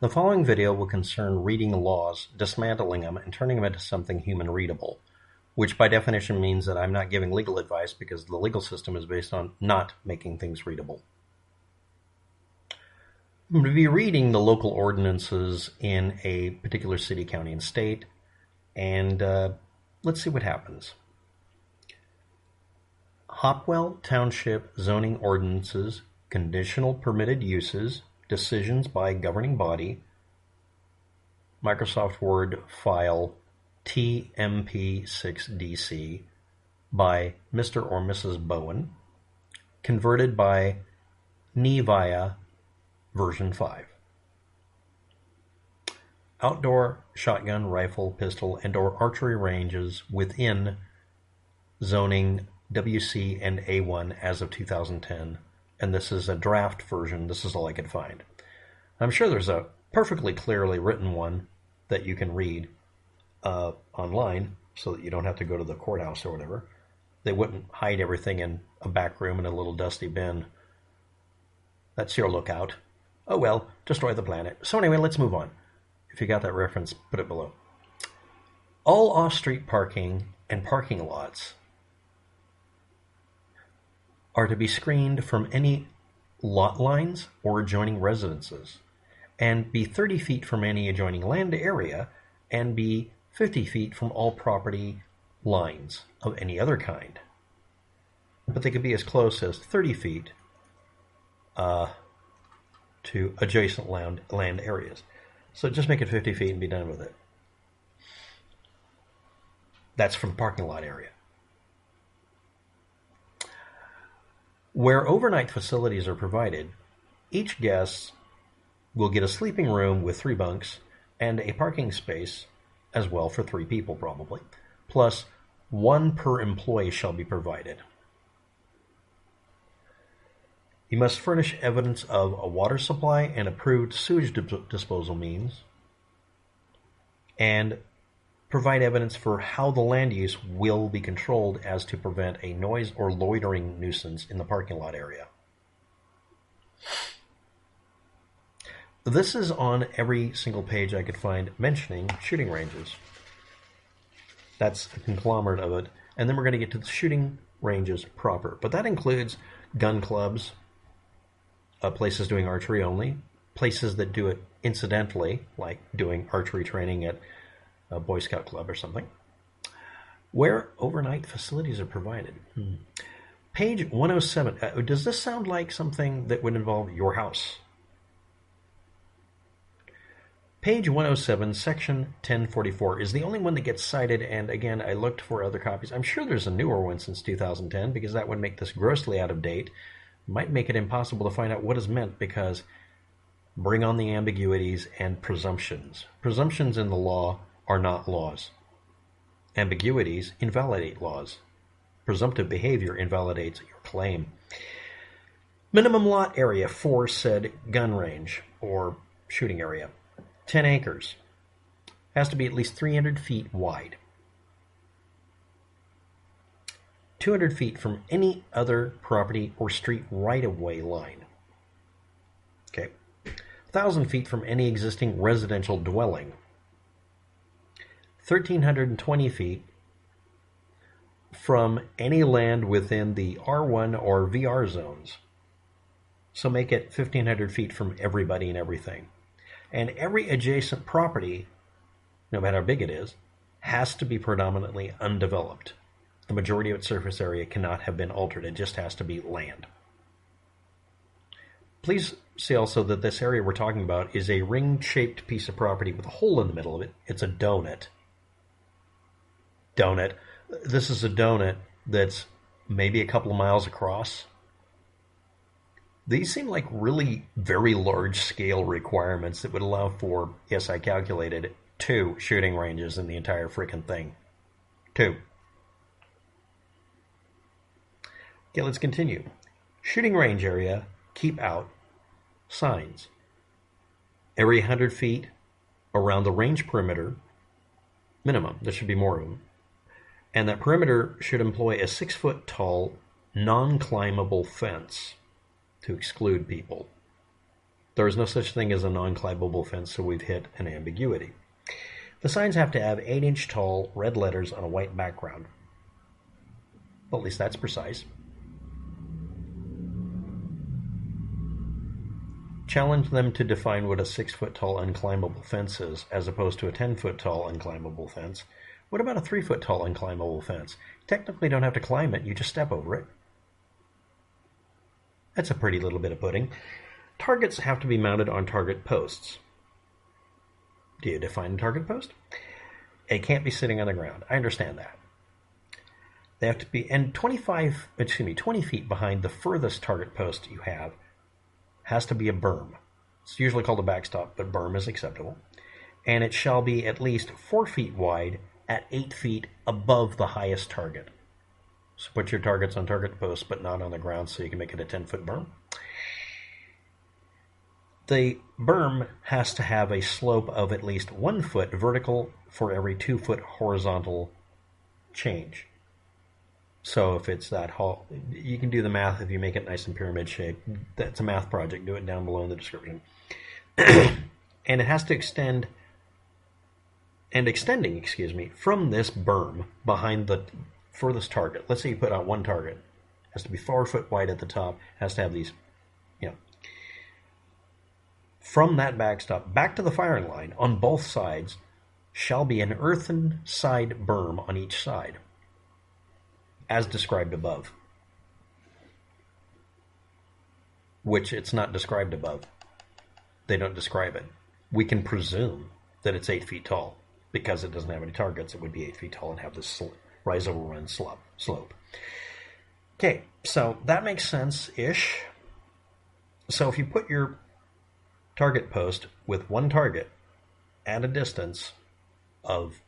The following video will concern reading laws, dismantling them, and turning them into something human readable, which by definition means that I'm not giving legal advice because the legal system is based on not making things readable. I'm going to be reading the local ordinances in a particular city, county, and state, and let's see what happens. Hopewell Township Zoning Ordinances, Conditional Permitted Uses, Decisions by Governing Body, Microsoft Word file TMP6DC by Mr. or Mrs. Bowen, converted by Nevia version 5. Outdoor shotgun, rifle, pistol, and/or archery ranges within zoning WC and A1 as of 2010, and this is a draft version. This is all I could find. I'm sure there's a perfectly clearly written one that you can read online so that you don't have to go to the courthouse or whatever. They wouldn't hide everything in a back room in a little dusty bin. That's your lookout. Oh well, destroy the planet. So anyway, let's move on. If you got that reference, put it below. All off-street parking and parking lots are to be screened from any lot lines or adjoining residences, and be 30 feet from any adjoining land area, and be 50 feet from all property lines of any other kind. But they could be as close as 30 feet to adjacent land areas. So just make it 50 feet and be done with it. That's for the parking lot area. Where overnight facilities are provided, each guest will get a sleeping room with 3 bunks and a parking space as well for 3 people probably, plus 1 per employee shall be provided. You must furnish evidence of a water supply and approved sewage disposal means, and provide evidence for how the land use will be controlled as to prevent a noise or loitering nuisance in the parking lot area. This is on every single page I could find mentioning shooting ranges. That's a conglomerate of it. And then we're going to get to the shooting ranges proper. But that includes gun clubs, places doing archery only, places that do it incidentally, like doing archery training at a Boy Scout club or something, where overnight facilities are provided. Page 107. Does this sound like something that would involve your house? Page 107, section 1044 is the only one that gets cited, and again, I looked for other copies. I'm sure there's a newer one since 2010, because that would make this grossly out of date. Might make it impossible to find out what is meant, because bring on the ambiguities and presumptions. Presumptions in the law are not laws. Ambiguities invalidate laws. Presumptive behavior invalidates your claim. Minimum lot area for said gun range or shooting area. 10 acres. Has to be at least 300 feet wide. 200 feet from any other property or street right-of-way line. Okay. 1,000 feet from any existing residential dwelling. 1,320 feet from any land within the R1 or VR zones. So make it 1,500 feet from everybody and everything. And every adjacent property, no matter how big it is, has to be predominantly undeveloped. The majority of its surface area cannot have been altered. It just has to be land. Please see also that this area we're talking about is a ring-shaped piece of property with a hole in the middle of it. It's a donut. This is a donut that's maybe a couple of miles across. These seem like really very large-scale requirements that would allow for, yes, I calculated, 2 shooting ranges in the entire frickin' thing. 2. Okay, let's continue. Shooting range area, keep out, signs. Every 100 feet around the range perimeter, minimum, there should be more of them, and that perimeter should employ a 6-foot tall, non-climbable fence to exclude people. There is no such thing as a non-climbable fence, so we've hit an ambiguity. The signs have to have 8-inch tall red letters on a white background. Well, at least that's precise. Challenge them to define what a 6-foot tall unclimbable fence is, as opposed to a 10-foot tall unclimbable fence. What about a 3-foot tall unclimbable fence? You technically don't have to climb it, you just step over it. That's a pretty little bit of pudding. Targets have to be mounted on target posts. Do you define a target post? It can't be sitting on the ground. I understand that. They have to be, and 20 feet behind the furthest target post you have has to be a berm. It's usually called a backstop, but berm is acceptable. And it shall be at least 4 feet wide at 8 feet above the highest target. So put your targets on target posts, but not on the ground, so you can make it a 10-foot berm. The berm has to have a slope of at least 1 foot vertical for every 2 foot horizontal change. So if it's that tall, you can do the math if you make it nice and pyramid shaped. That's a math project. Do it down below in the description. And it has to extending, from this berm behind the furthest target. Let's say you put out one target. It has to be 4 foot wide at the top. It has to have these, From that backstop back to the firing line on both sides shall be an earthen side berm on each side, as described above. Which it's not described above. They don't describe it. We can presume that it's 8 feet tall because it doesn't have any targets. It would be 8 feet tall and have this rise over run slope. Okay, so that makes sense-ish. So if you put your target post with one target at a distance of,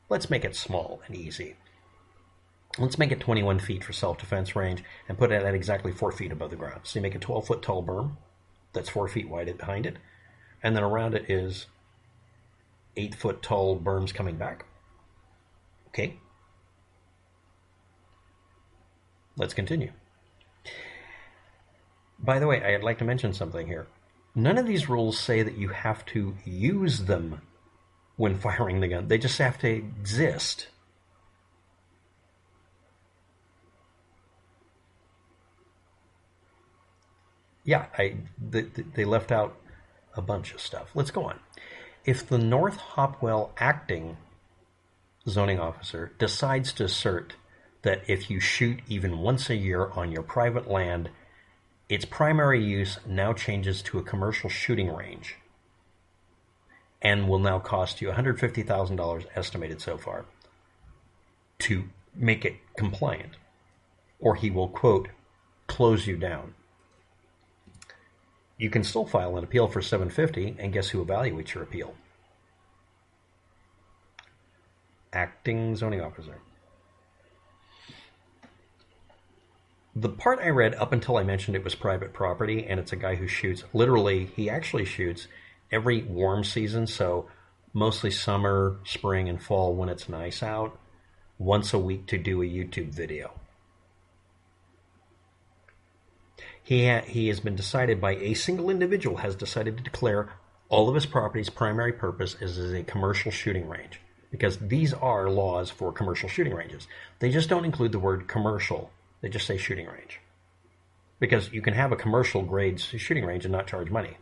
let's make it small and easy. Let's make it 21 feet for self-defense range and put it at exactly 4 feet above the ground. So you make a 12-foot tall berm that's 4 feet wide behind it, and then around it is 8-foot tall berms coming back. Okay. Let's continue. By the way, I'd like to mention something here. None of these rules say that you have to use them when firing the gun. They just have to exist. Yeah, they left out a bunch of stuff. Let's go on. If the North Hopewell acting zoning officer decides to assert that if you shoot even once a year on your private land, its primary use now changes to a commercial shooting range and will now cost you $150,000 estimated so far to make it compliant, or he will, quote, close you down. You can still file an appeal for $750, and guess who evaluates your appeal? Acting zoning officer. The part I read up until I mentioned it was private property, and it's a guy who shoots, literally, he actually shoots every warm season, so mostly summer, spring, and fall when it's nice out, once a week to do a YouTube video. He has been decided by a single individual, has decided to declare all of his property's primary purpose is as a commercial shooting range, because these are laws for commercial shooting ranges. They just don't include the word commercial. They just say shooting range. Because you can have a commercial grade shooting range and not charge money.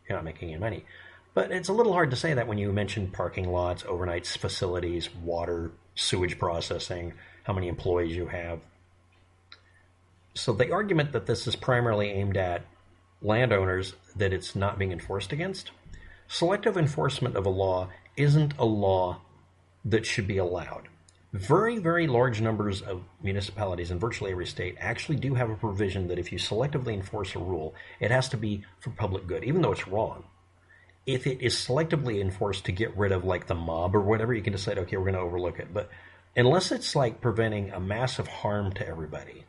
You're not making any money. But it's a little hard to say that when you mention parking lots, overnight facilities, water, sewage processing, how many employees you have. So the argument that this is primarily aimed at landowners, that it's not being enforced against, selective enforcement of a law isn't a law that should be allowed. Very, very large numbers of municipalities in virtually every state actually do have a provision that if you selectively enforce a rule, it has to be for public good, even though it's wrong. If it is selectively enforced to get rid of like the mob or whatever, you can decide, okay, we're going to overlook it. But unless it's like preventing a massive harm to everybody,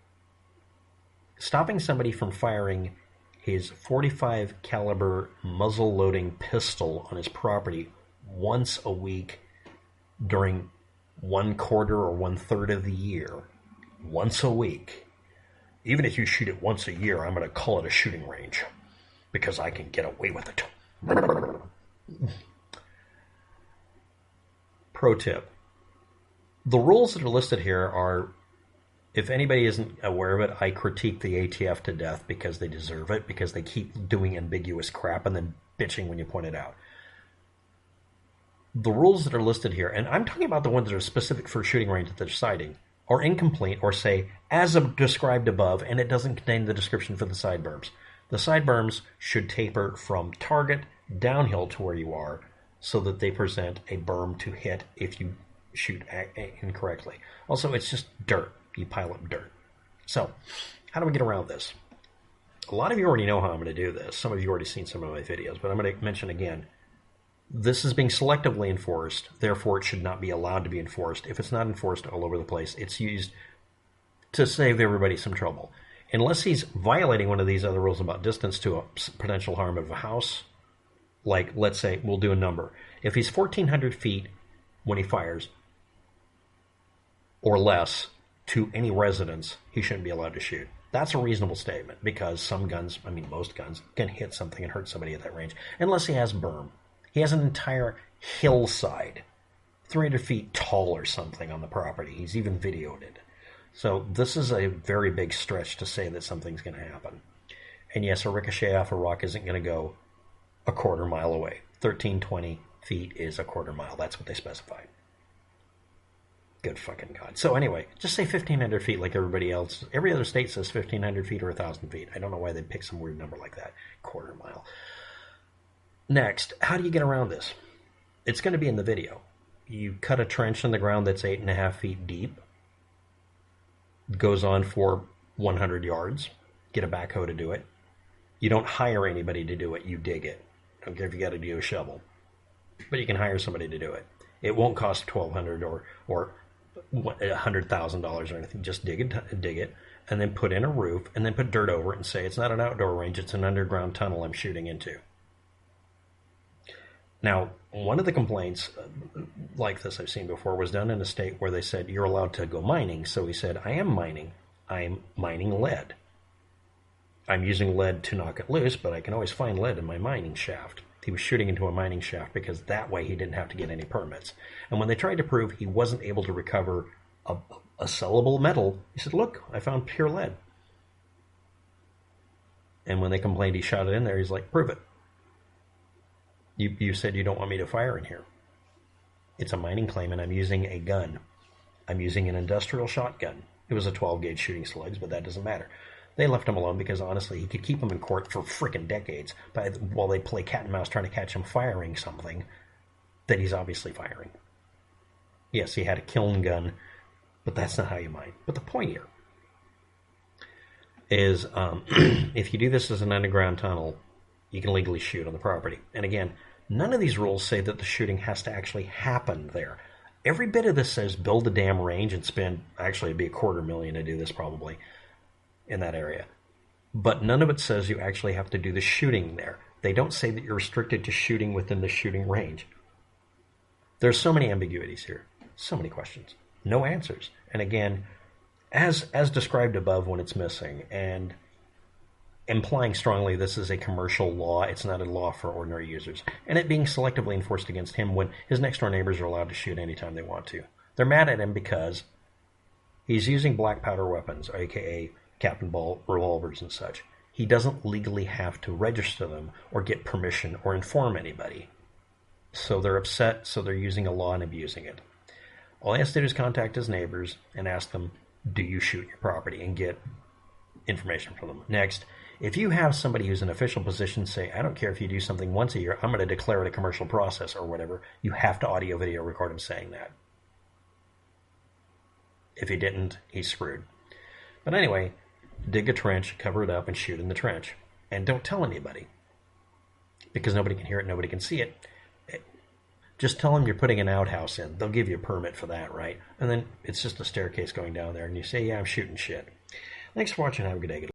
stopping somebody from firing his .45 caliber muzzle loading pistol on his property once a week during 1/4 or 1/3 of the year, once a week. Even if you shoot it once a year, I'm going to call it a shooting range. because I can get away with it. Pro tip. The rules that are listed here are, if anybody isn't aware of it, I critique the ATF to death because they deserve it, because they keep doing ambiguous crap and then bitching when you point it out. The rules that are listed here, and I'm talking about the ones that are specific for a shooting range that they're citing, are incomplete or say, as described above, and it doesn't contain the description for the side berms. The side berms should taper from target downhill to where you are so that they present a berm to hit if you shoot incorrectly. Also, it's just dirt. You pile up dirt. So, how do we get around this? A lot of you already know how I'm going to do this. Some of you already seen some of my videos, but I'm going to mention again. This is being selectively enforced, therefore it should not be allowed to be enforced. If it's not enforced all over the place, it's used to save everybody some trouble. Unless he's violating one of these other rules about distance to a potential harm of a house, like, let's say, we'll do a number. If he's 1,400 feet when he fires, or less, to any residence, he shouldn't be allowed to shoot. That's a reasonable statement, because some guns, I mean most guns, can hit something and hurt somebody at that range, unless he has berm. He has an entire hillside, 300 feet tall or something on the property. He's even videoed it. So this is a very big stretch to say that something's going to happen. And yes, a ricochet off a rock isn't going to go a quarter mile away. 1,320 feet is a quarter mile. That's what they specified. Good fucking God. So anyway, just say 1,500 feet like everybody else. Every other state says 1,500 feet or 1,000 feet. I don't know why they pick some weird number like that. Quarter mile. Next, how do you get around this? It's going to be in the video. You cut a trench in the ground that's 8.5 feet deep. Goes on for 100 yards. Get a backhoe to do it. You don't hire anybody to do it. You dig it. I don't care if you got to do a shovel. But you can hire somebody to do it. It won't cost $1,200 or $100,000 or anything. Just dig it, and then put in a roof, and then put dirt over it and say, it's not an outdoor range, it's an underground tunnel I'm shooting into. Now, one of the complaints like this I've seen before was done in a state where they said, you're allowed to go mining. So he said, I am mining. I'm mining lead. I'm using lead to knock it loose, but I can always find lead in my mining shaft. He was shooting into a mining shaft because that way he didn't have to get any permits. And when they tried to prove he wasn't able to recover a sellable metal, he said, look, I found pure lead. And when they complained he shot it in there, he's like, prove it. You said you don't want me to fire in here. It's a mining claim, and I'm using a gun. I'm using an industrial shotgun. It was a 12-gauge shooting slugs, but that doesn't matter. They left him alone because, honestly, he could keep him in court for frickin' decades while they play cat and mouse trying to catch him firing something that he's obviously firing. Yes, he had a kiln gun, but that's not how you mine. But the point here is if you do this as an underground tunnel, you can legally shoot on the property. And again, none of these rules say that the shooting has to actually happen there. Every bit of this says build a damn range and spend, actually it'd be $250,000 to do this probably in that area. But none of it says you actually have to do the shooting there. They don't say that you're restricted to shooting within the shooting range. There's so many ambiguities here. So many questions. No answers. And again, as described above when it's missing, and implying strongly this is a commercial law, it's not a law for ordinary users, and it being selectively enforced against him when his next-door neighbors are allowed to shoot anytime they want to. They're mad at him because he's using black powder weapons, aka Captain Ball revolvers and such. He doesn't legally have to register them or get permission or inform anybody. So they're upset, so they're using a law and abusing it. All he has to do is contact his neighbors and ask them, do you shoot your property, and get information from them. Next, if you have somebody who's in an official position say, I don't care if you do something once a year, I'm going to declare it a commercial process or whatever, you have to audio video record him saying that. If he didn't, he's screwed. But anyway, dig a trench, cover it up, and shoot in the trench. And don't tell anybody. Because nobody can hear it, nobody can see it. Just tell them you're putting an outhouse in. They'll give you a permit for that, right? And then it's just a staircase going down there, and you say, yeah, I'm shooting shit. Thanks for watching. Have a good day.